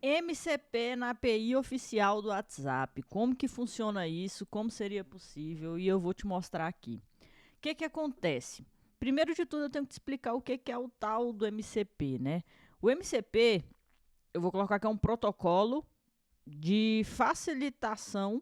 MCP na API oficial do WhatsApp. Como que funciona isso? Como seria possível? E eu vou te mostrar aqui. O que que acontece? Primeiro de tudo, eu tenho que te explicar o que que é o tal do MCP, né? O MCP, eu vou colocar que é um protocolo de facilitação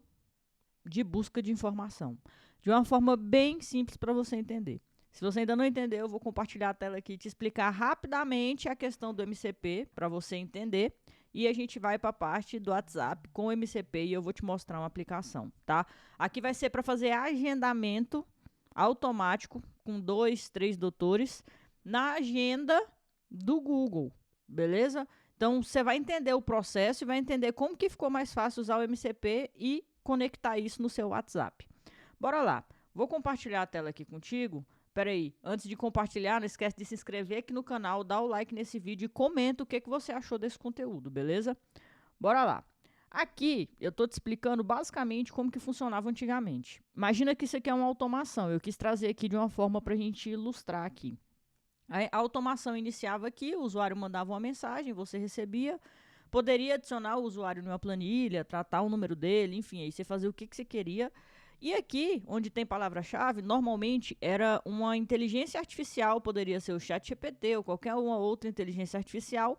de busca de informação. De uma forma bem simples para você entender. Se você ainda não entendeu, eu vou compartilhar a tela aqui e te explicar rapidamente a questão do MCP para você entender. E a gente vai para a parte do WhatsApp com o MCP e eu vou te mostrar uma aplicação, tá? Aqui vai ser para fazer agendamento automático com 2, 3 doutores na agenda do Google, beleza? Então você vai entender o processo e vai entender como que ficou mais fácil usar o MCP e conectar isso no seu WhatsApp. Bora lá. Vou compartilhar a tela aqui contigo. Espera aí, antes de compartilhar, não esquece de se inscrever aqui no canal, dá o like nesse vídeo e comenta o que você achou desse conteúdo, beleza? Bora lá. Aqui, eu estou te explicando basicamente como que funcionava antigamente. Imagina que isso aqui é uma automação. Eu quis trazer aqui de uma forma para a gente ilustrar aqui. A automação iniciava aqui, o usuário mandava uma mensagem, você recebia, poderia adicionar o usuário numa planilha, tratar o número dele, enfim, aí você fazia o que você queria. E aqui, onde tem palavra-chave, normalmente era uma inteligência artificial, poderia ser o ChatGPT ou qualquer uma outra inteligência artificial,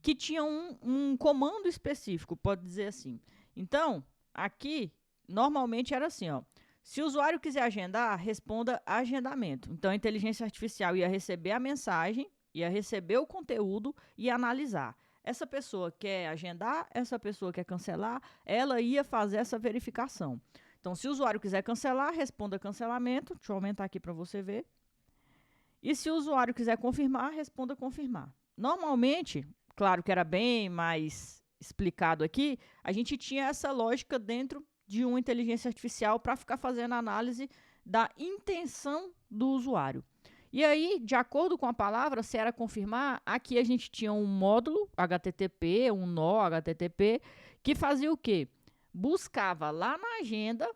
que tinha um comando específico, pode dizer assim. Então, aqui, normalmente era assim, ó. Se o usuário quiser agendar, responda agendamento. Então, a inteligência artificial ia receber a mensagem, ia receber o conteúdo e analisar. Essa pessoa quer agendar, essa pessoa quer cancelar, ela ia fazer essa verificação. Então, se o usuário quiser cancelar, responda cancelamento. Deixa eu aumentar aqui para você ver. E se o usuário quiser confirmar, responda confirmar. Normalmente, claro que era bem mais explicado aqui, a gente tinha essa lógica dentro de uma inteligência artificial para ficar fazendo análise da intenção do usuário. E aí, de acordo com a palavra, se era confirmar, aqui a gente tinha um módulo HTTP, um nó HTTP, que fazia o quê? Buscava lá na agenda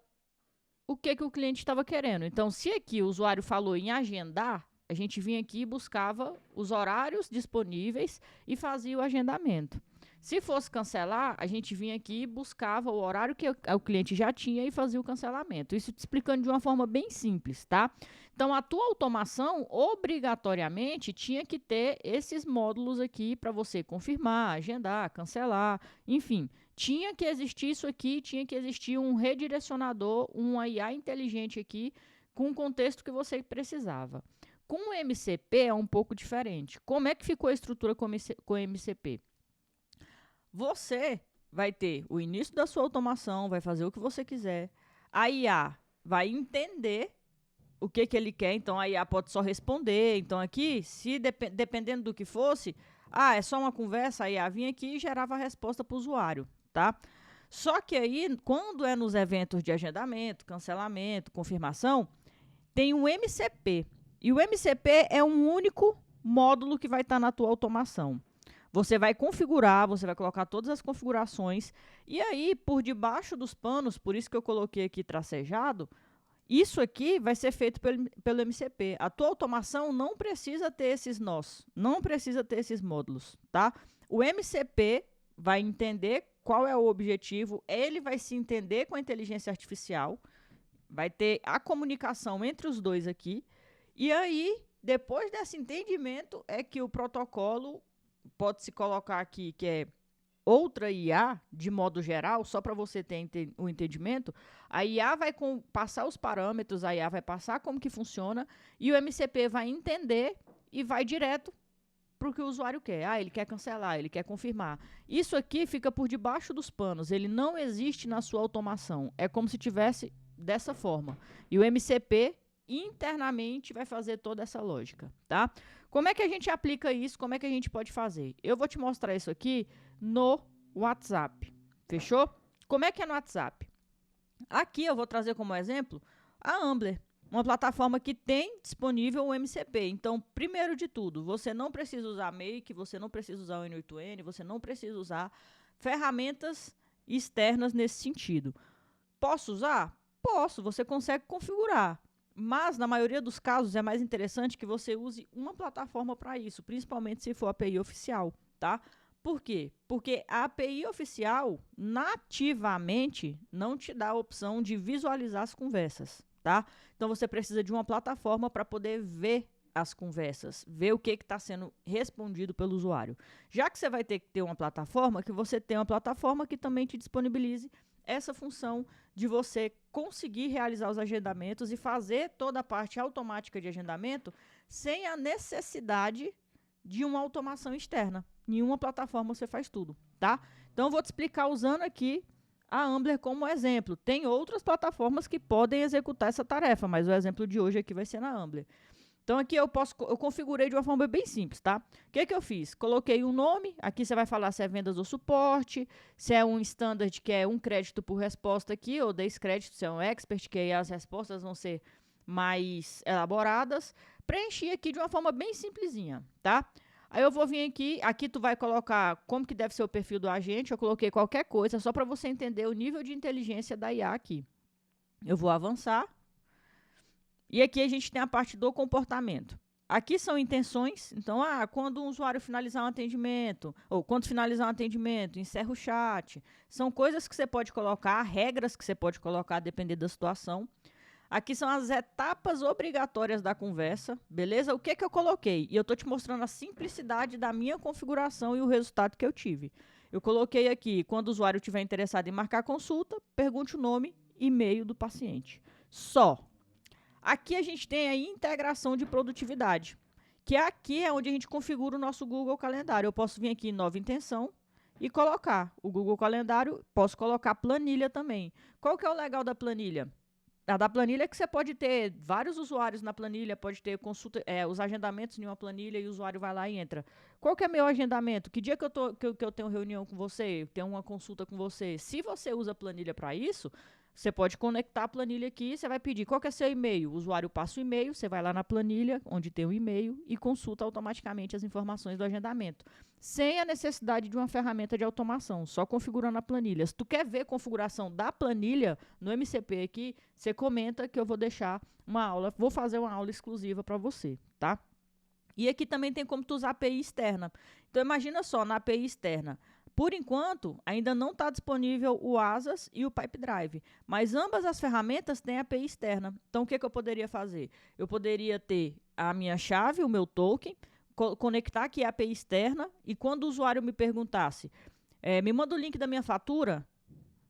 o que o cliente estava querendo. Então, se aqui o usuário falou em agendar, a gente vinha aqui e buscava os horários disponíveis e fazia o agendamento. Se fosse cancelar, a gente vinha aqui e buscava o horário que o cliente já tinha e fazia o cancelamento. Isso te explicando de uma forma bem simples, tá? Então, a tua automação, obrigatoriamente, tinha que ter esses módulos aqui para você confirmar, agendar, cancelar, enfim. Tinha que existir isso aqui, tinha que existir um redirecionador, um IA inteligente aqui, com o contexto que você precisava. Com o MCP é um pouco diferente. Como é que ficou a estrutura com o MCP? Você vai ter o início da sua automação, vai fazer o que você quiser. A IA vai entender o que ele quer, então a IA pode só responder. Então aqui, se dependendo do que fosse, é só uma conversa, a IA vinha aqui e gerava a resposta para o usuário, tá? Só que aí, quando é nos eventos de agendamento, cancelamento, confirmação, tem um MCP. E o MCP é um único módulo que vai estar na tua automação. Você vai configurar, você vai colocar todas as configurações. E aí, por debaixo dos panos, por isso que eu coloquei aqui tracejado, isso aqui vai ser feito pelo MCP. A tua automação não precisa ter esses nós, não precisa ter esses módulos, tá? O MCP vai entender qual é o objetivo, ele vai se entender com a inteligência artificial, vai ter a comunicação entre os dois aqui, e aí, depois desse entendimento, é que o protocolo pode se colocar aqui, que é outra IA, de modo geral, só para você ter o entendimento, a IA vai passar os parâmetros, a IA vai passar como que funciona, e o MCP vai entender e vai direto para o que o usuário quer. Ele quer cancelar, ele quer confirmar. Isso aqui fica por debaixo dos panos, ele não existe na sua automação. É como se tivesse dessa forma. E o MCP internamente vai fazer toda essa lógica, tá? Como é que a gente aplica isso? Como é que a gente pode fazer? Eu vou te mostrar isso aqui no WhatsApp, fechou? Como é que é no WhatsApp? Aqui eu vou trazer como exemplo a Ambler, uma plataforma que tem disponível o MCP. Então, primeiro de tudo, você não precisa usar Make, você não precisa usar o N8N, você não precisa usar ferramentas externas nesse sentido. Posso usar? Posso, você consegue configurar. Mas, na maioria dos casos, é mais interessante que você use uma plataforma para isso, principalmente se for API oficial, tá? Por quê? Porque a API oficial, nativamente, não te dá a opção de visualizar as conversas, tá? Então, você precisa de uma plataforma para poder ver as conversas, ver o que está sendo respondido pelo usuário. Já que você vai ter que ter uma plataforma, que você tenha uma plataforma que também te disponibilize essa função de você conseguir realizar os agendamentos e fazer toda a parte automática de agendamento sem a necessidade de uma automação externa. Em uma plataforma você faz tudo, tá? Então, eu vou te explicar usando aqui a Ambler como exemplo. Tem outras plataformas que podem executar essa tarefa, mas o exemplo de hoje aqui vai ser na Ambler. Então, aqui eu configurei de uma forma bem simples, tá? O que eu fiz? Coloquei um nome, aqui você vai falar se é vendas ou suporte, se é um standard, que é um crédito por resposta aqui, ou 10 créditos, se é um expert, que aí as respostas vão ser mais elaboradas. Preenchi aqui de uma forma bem simplesinha, tá? Aí eu vou vir aqui tu vai colocar como que deve ser o perfil do agente, eu coloquei qualquer coisa, só para você entender o nível de inteligência da IA aqui. Eu vou avançar. E aqui a gente tem a parte do comportamento. Aqui são intenções, então, quando um usuário finalizar um atendimento, ou quando finalizar um atendimento, encerra o chat. São coisas que você pode colocar, regras que você pode colocar, dependendo da situação. Aqui são as etapas obrigatórias da conversa, beleza? O que eu coloquei? E eu estou te mostrando a simplicidade da minha configuração e o resultado que eu tive. Eu coloquei aqui, quando o usuário estiver interessado em marcar consulta, pergunte o nome e e-mail do paciente. Só. Aqui a gente tem a integração de produtividade, que aqui é onde a gente configura o nosso Google Calendário. Eu posso vir aqui em nova intenção e colocar o Google Calendário, posso colocar planilha também. Qual que é o legal da planilha? A da planilha é que você pode ter vários usuários na planilha, pode ter consulta, os agendamentos em uma planilha e o usuário vai lá e entra. Qual que é meu agendamento? Que dia que eu tenho reunião com você, tenho uma consulta com você? Se você usa planilha para isso, você pode conectar a planilha aqui, você vai pedir qual que é seu e-mail. O usuário passa o e-mail, você vai lá na planilha, onde tem o e-mail, e consulta automaticamente as informações do agendamento. Sem a necessidade de uma ferramenta de automação, só configurando a planilha. Se tu quer ver a configuração da planilha no MCP aqui, você comenta que eu vou deixar uma aula, vou fazer uma aula exclusiva para você, tá? E aqui também tem como tu usar a API externa. Então, imagina só, na API externa, por enquanto, ainda não está disponível o Asas e o Pipedrive, mas ambas as ferramentas têm API externa. Então, o que eu poderia fazer? Eu poderia ter a minha chave, o meu token, conectar aqui a API externa, e quando o usuário me perguntasse, me manda o link da minha fatura,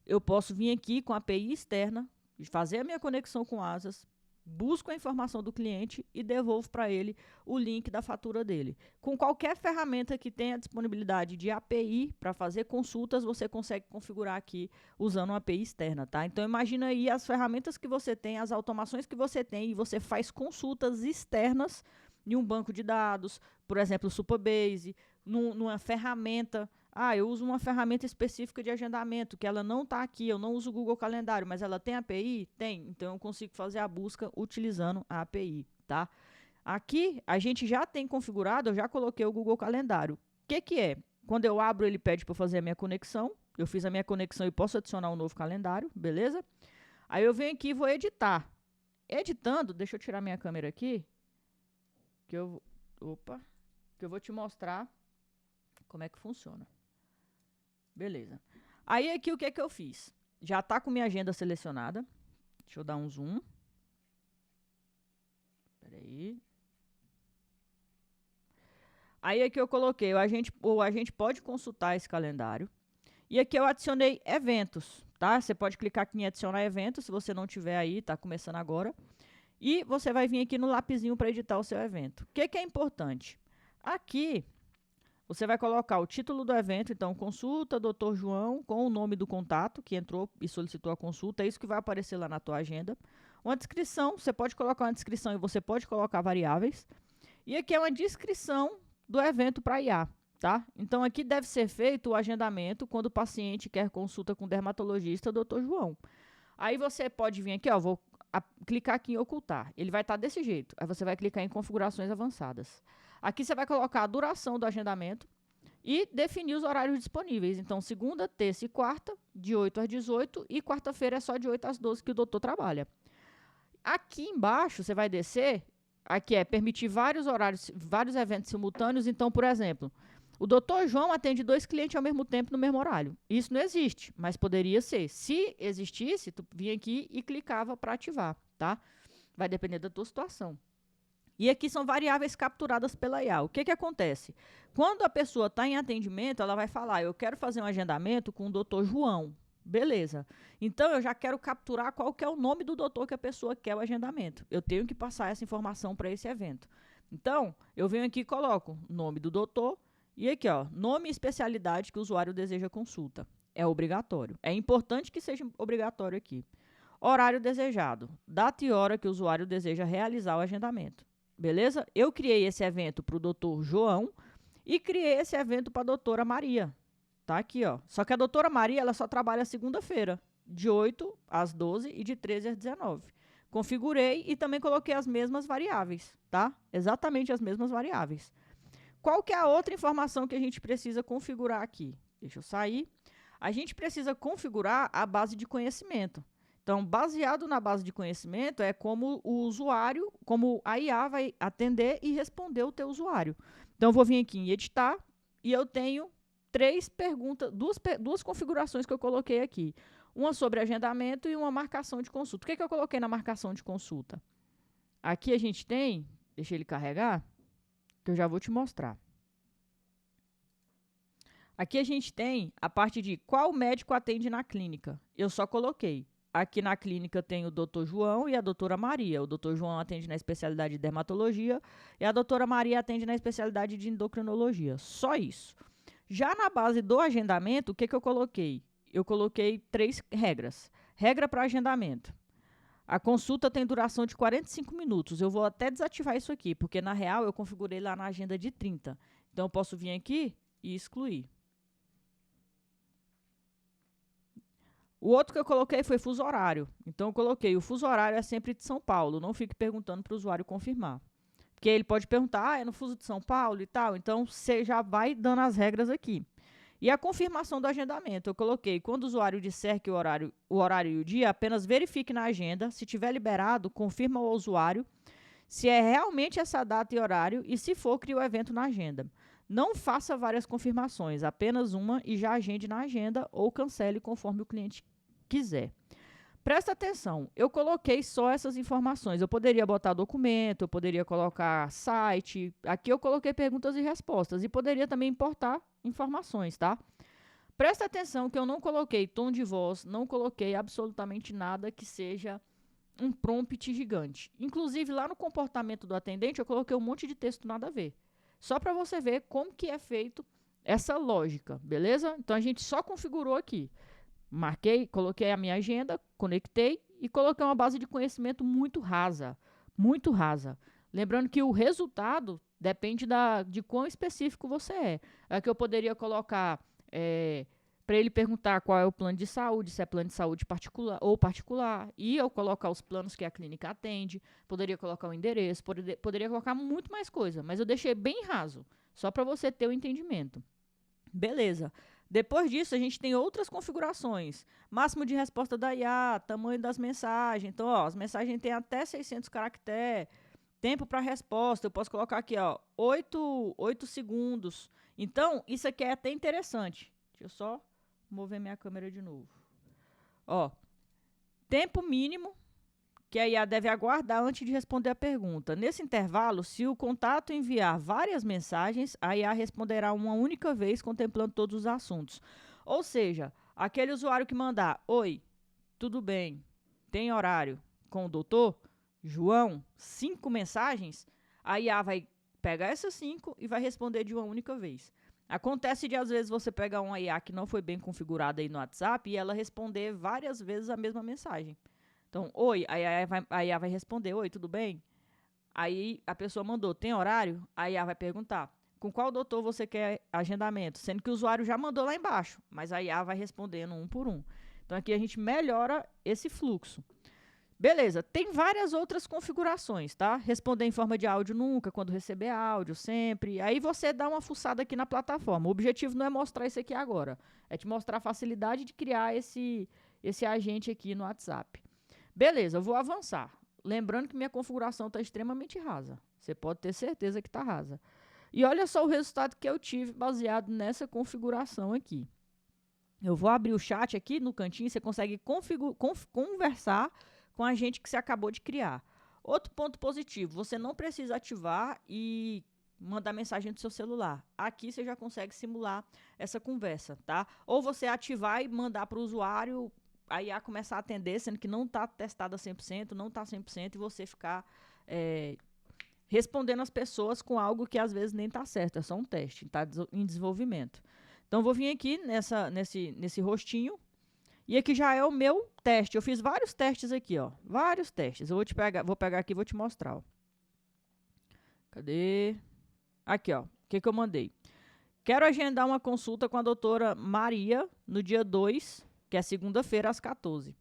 eu posso vir aqui com a API externa, fazer a minha conexão com o Asas, busco a informação do cliente e devolvo para ele o link da fatura dele. Com qualquer ferramenta que tenha disponibilidade de API para fazer consultas, você consegue configurar aqui usando uma API externa, tá? Então, imagina aí as ferramentas que você tem, as automações que você tem, e você faz consultas externas em um banco de dados, por exemplo, o Supabase, numa ferramenta. Eu uso uma ferramenta específica de agendamento, que ela não está aqui, eu não uso o Google Calendário, mas ela tem API? Tem, então eu consigo fazer a busca utilizando a API, tá? Aqui, a gente já tem configurado, eu já coloquei o Google Calendário. O que é? Quando eu abro, ele pede para eu fazer a minha conexão, eu fiz a minha conexão e posso adicionar um novo calendário, beleza? Aí eu venho aqui e vou editar. Editando, deixa eu tirar minha câmera aqui, que eu vou te mostrar como é que funciona. Beleza. Aí aqui o que eu fiz? Já está com minha agenda selecionada. Deixa eu dar um zoom. Espera aí. Aí aqui eu coloquei, a gente pode consultar esse calendário. E aqui eu adicionei eventos, tá? Você pode clicar aqui em adicionar eventos, se você não tiver aí, tá começando agora. E você vai vir aqui no lapisinho para editar o seu evento. O que é importante? Aqui você vai colocar o título do evento, então, consulta Dr. João, com o nome do contato que entrou e solicitou a consulta, é isso que vai aparecer lá na tua agenda. Uma descrição, você pode colocar uma descrição e você pode colocar variáveis. E aqui é uma descrição do evento para IA, tá? Então, aqui deve ser feito o agendamento quando o paciente quer consulta com o dermatologista Dr. João. Aí você pode vir aqui, vou clicar aqui em ocultar. Ele vai estar desse jeito. Aí você vai clicar em configurações avançadas. Aqui você vai colocar a duração do agendamento e definir os horários disponíveis. Então, segunda, terça e quarta, de 8 às 18, e quarta-feira é só de 8 às 12 que o doutor trabalha. Aqui embaixo, você vai descer, aqui é permitir vários horários, vários eventos simultâneos. Então, por exemplo, O doutor João atende 2 clientes ao mesmo tempo no mesmo horário. Isso não existe, mas poderia ser. Se existisse, tu vinha aqui e clicava para ativar, tá? Vai depender da tua situação. E aqui são variáveis capturadas pela IA. O que que acontece? Quando a pessoa está em atendimento, ela vai falar, eu quero fazer um agendamento com o doutor João. Beleza. Então, eu já quero capturar qual que é o nome do doutor que a pessoa quer o agendamento. Eu tenho que passar essa informação para esse evento. Então, eu venho aqui e coloco o nome do doutor e aqui, ó, nome e especialidade que o usuário deseja consulta. É obrigatório. É importante que seja obrigatório aqui. Horário desejado. Data e hora que o usuário deseja realizar o agendamento. Beleza? Eu criei esse evento para o doutor João e criei esse evento para a doutora Maria. Tá aqui, ó. Só que a doutora Maria, ela só trabalha segunda-feira, de 8 às 12 e de 13 às 19. Configurei e também coloquei as mesmas variáveis, tá? Exatamente as mesmas variáveis. Qual que é a outra informação que a gente precisa configurar aqui? Deixa eu sair. A gente precisa configurar a base de conhecimento. Então, baseado na base de conhecimento, é como o usuário, como a IA vai atender e responder o teu usuário. Então, eu vou vir aqui em editar e eu tenho 3 perguntas, duas configurações que eu coloquei aqui. Uma sobre agendamento e uma marcação de consulta. O que que eu coloquei na marcação de consulta? Aqui a gente tem, deixa ele carregar, que eu já vou te mostrar. Aqui a gente tem a parte de qual médico atende na clínica. Eu só coloquei. Aqui na clínica tem o doutor João e a doutora Maria. O doutor João atende na especialidade de dermatologia e a doutora Maria atende na especialidade de endocrinologia. Só isso. Já na base do agendamento, o que que eu coloquei? Eu coloquei 3 regras. Regra para agendamento. A consulta tem duração de 45 minutos. Eu vou até desativar isso aqui, porque na real eu configurei lá na agenda de 30. Então eu posso vir aqui e excluir. O outro que eu coloquei foi fuso horário. Então eu coloquei o fuso horário é sempre de São Paulo. Não fique perguntando para o usuário confirmar. Porque ele pode perguntar, é no fuso de São Paulo e tal. Então você já vai dando as regras aqui. E a confirmação do agendamento, eu coloquei, quando o usuário disser que o horário e o dia, apenas verifique na agenda. Se tiver liberado, confirma ao usuário se é realmente essa data e horário e, se for, crie o evento na agenda. Não faça várias confirmações, apenas uma e já agende na agenda ou cancele conforme o cliente quiser. Presta atenção, eu coloquei só essas informações. Eu poderia botar documento, eu poderia colocar site. Aqui eu coloquei perguntas e respostas e poderia também importar informações, tá? Presta atenção que eu não coloquei tom de voz, não coloquei absolutamente nada que seja um prompt gigante. Inclusive, lá no comportamento do atendente, eu coloquei um monte de texto nada a ver. Só para você ver como que é feito essa lógica, beleza? Então, a gente só configurou aqui. Marquei, coloquei a minha agenda, conectei e coloquei uma base de conhecimento muito rasa. Muito rasa. Lembrando que o resultado depende de quão específico você é. Aqui eu poderia colocar para ele perguntar qual é o plano de saúde, se é plano de saúde particular ou particular, e eu colocar os planos que a clínica atende, poderia colocar o endereço, poderia colocar muito mais coisa, mas eu deixei bem raso, só para você ter o entendimento. Beleza. Depois disso, a gente tem outras configurações. Máximo de resposta da IA, tamanho das mensagens. Então, ó, as mensagens têm até 600 caracteres. Tempo para resposta, eu posso colocar aqui, ó, 8 segundos. Então, isso aqui é até interessante. Deixa eu só mover minha câmera de novo. Ó, tempo mínimo que a IA deve aguardar antes de responder a pergunta. Nesse intervalo, se o contato enviar várias mensagens, a IA responderá uma única vez, contemplando todos os assuntos. Ou seja, aquele usuário que mandar, oi, tudo bem, tem horário com o doutor João, 5 mensagens, a IA vai pegar essas 5 e vai responder de uma única vez. Acontece de, às vezes, você pegar uma IA que não foi bem configurada aí no WhatsApp e ela responder várias vezes a mesma mensagem. Então, oi, a IA vai responder, oi, tudo bem? Aí a pessoa mandou, tem horário? A IA vai perguntar, com qual doutor você quer agendamento? Sendo que o usuário já mandou lá embaixo, mas a IA vai respondendo um por um. Então, aqui a gente melhora esse fluxo. Beleza, tem várias outras configurações, tá? Responder em forma de áudio nunca, quando receber áudio, sempre. Aí você dá uma fuçada aqui na plataforma. O objetivo não é mostrar isso aqui agora, é te mostrar a facilidade de criar esse agente aqui no WhatsApp. Beleza, eu vou avançar. Lembrando que minha configuração está extremamente rasa. Você pode ter certeza que está rasa. E olha só o resultado que eu tive baseado nessa configuração aqui. Eu vou abrir o chat aqui no cantinho, você consegue conversar com a gente que você acabou de criar. Outro ponto positivo, você não precisa ativar e mandar mensagem do seu celular. Aqui você já consegue simular essa conversa, tá? Ou você ativar e mandar para o usuário, a IA começar a atender, sendo que não está testada 100%, não está 100%, e você ficar respondendo as pessoas com algo que às vezes nem está certo, é só um teste, está em desenvolvimento. Então, vou vir aqui nesse rostinho, e aqui já é o meu teste. Eu fiz vários testes aqui, ó. Vários testes. Eu vou pegar aqui e vou te mostrar, ó. Cadê? Aqui, ó. O que eu mandei? Quero agendar uma consulta com a doutora Maria no dia 2, que é segunda-feira, às 14.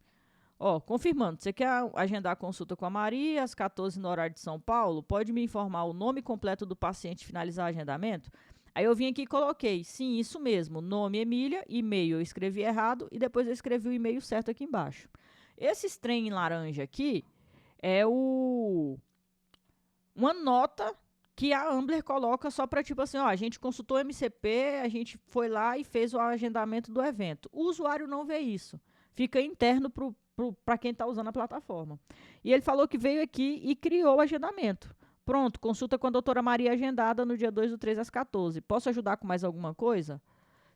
Ó, confirmando, você quer agendar a consulta com a Maria às 14 no horário de São Paulo? Pode me informar o nome completo do paciente e finalizar o agendamento? Aí eu vim aqui e coloquei, sim, isso mesmo, nome Emília, e-mail eu escrevi errado e depois eu escrevi o e-mail certo aqui embaixo. Esse trem em laranja aqui é uma nota que a Ambler coloca só para tipo assim, ó, a gente consultou o MCP, a gente foi lá e fez o agendamento do evento. O usuário não vê isso, fica interno para quem está usando a plataforma. E ele falou que veio aqui e criou o agendamento. Pronto, consulta com a doutora Maria agendada no dia 2/3 às 14. Posso ajudar com mais alguma coisa?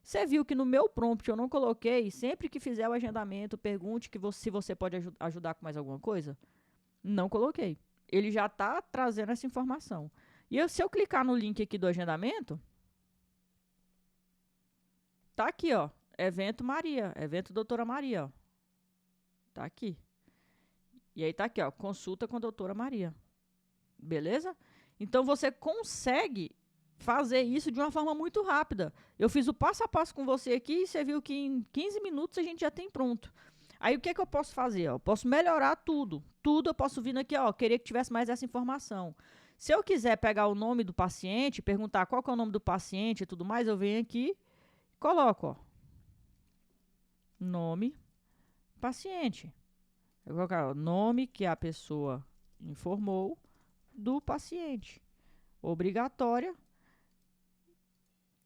Você viu que no meu prompt eu não coloquei, sempre que fizer o agendamento, pergunte se você pode ajudar com mais alguma coisa? Não coloquei. Ele já está trazendo essa informação. E se eu clicar no link aqui do agendamento, tá aqui, ó, evento Maria, evento doutora Maria, ó. Tá aqui. E aí tá aqui, ó, consulta com a doutora Maria. Beleza? Então, você consegue fazer isso de uma forma muito rápida. Eu fiz o passo a passo com você aqui e você viu que em 15 minutos a gente já tem pronto. Aí, o que eu posso fazer? Eu posso melhorar tudo. Tudo eu posso vir aqui, ó, querer que tivesse mais essa informação. Se eu quiser pegar o nome do paciente, perguntar qual que é o nome do paciente e tudo mais, eu venho aqui e coloco, ó, nome, paciente. Eu vou colocar o nome que a pessoa informou do paciente. Obrigatória.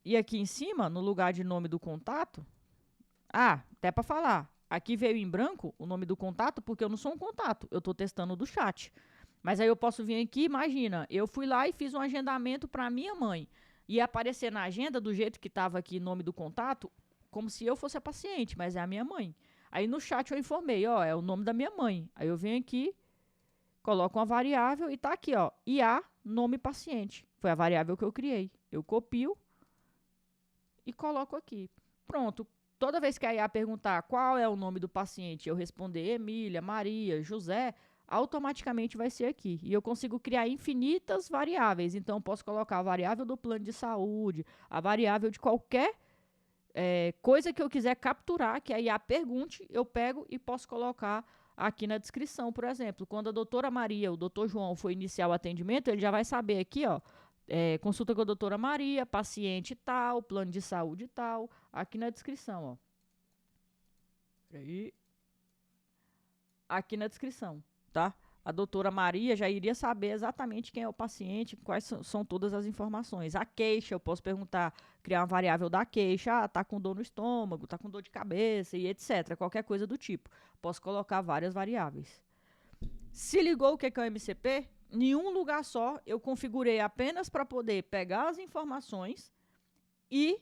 E aqui em cima, no lugar de nome do contato, até para falar, aqui veio em branco o nome do contato, porque eu não sou um contato, eu estou testando do chat. Mas aí eu posso vir aqui, imagina, eu fui lá e fiz um agendamento para minha mãe. Ia aparecer na agenda, do jeito que estava aqui, nome do contato, como se eu fosse a paciente, mas é a minha mãe. Aí no chat eu informei, ó, é o nome da minha mãe. Aí eu venho aqui, coloco uma variável e tá aqui, ó, IA, nome paciente. Foi a variável que eu criei. Eu copio e coloco aqui. Pronto. Toda vez que a IA perguntar qual é o nome do paciente, eu responder Emília, Maria, José, automaticamente vai ser aqui. E eu consigo criar infinitas variáveis. Então, eu posso colocar a variável do plano de saúde, a variável de qualquer coisa que eu quiser capturar, que a IA pergunte, eu pego e posso colocar aqui na descrição, por exemplo. Quando a doutora Maria, o doutor João for iniciar o atendimento, ele já vai saber aqui, ó, consulta com a doutora Maria, paciente tal, plano de saúde tal, aqui na descrição, ó. Peraí. Aqui na descrição, tá? A doutora Maria já iria saber exatamente quem é o paciente, quais são todas as informações. A queixa, eu posso perguntar, criar uma variável da queixa, tá com dor no estômago, tá com dor de cabeça e etc. Qualquer coisa do tipo. Posso colocar várias variáveis. Se ligou o que é o MCP? Em um lugar só, eu configurei apenas para poder pegar as informações e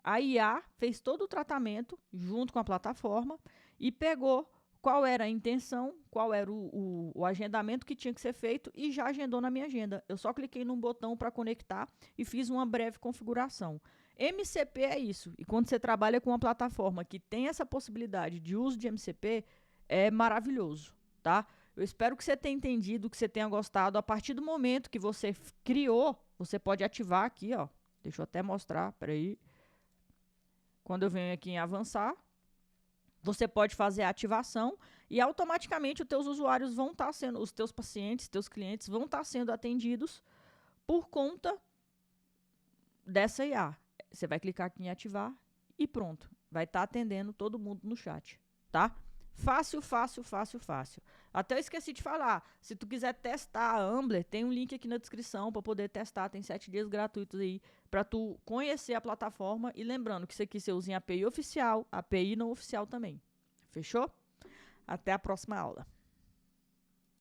a IA fez todo o tratamento junto com a plataforma e pegou qual era a intenção, qual era o agendamento que tinha que ser feito e já agendou na minha agenda. Eu só cliquei num botão para conectar e fiz uma breve configuração. MCP é isso. E quando você trabalha com uma plataforma que tem essa possibilidade de uso de MCP, é maravilhoso, tá? Eu espero que você tenha entendido, que você tenha gostado. A partir do momento que você criou, você pode ativar aqui, ó. Deixa eu até mostrar, peraí. Quando eu venho aqui em avançar, você pode fazer a ativação e automaticamente os teus usuários vão estar sendo, os teus pacientes, teus clientes vão estar sendo atendidos por conta dessa IA. Você vai clicar aqui em ativar e pronto. Vai estar atendendo todo mundo no chat, tá? Fácil, fácil, fácil, fácil. Até eu esqueci de falar. Se tu quiser testar a Ambler, tem um link aqui na descrição para poder testar. Tem 7 dias gratuitos aí para tu conhecer a plataforma. E lembrando que isso aqui você usa em API oficial, API não oficial também. Fechou? Até a próxima aula.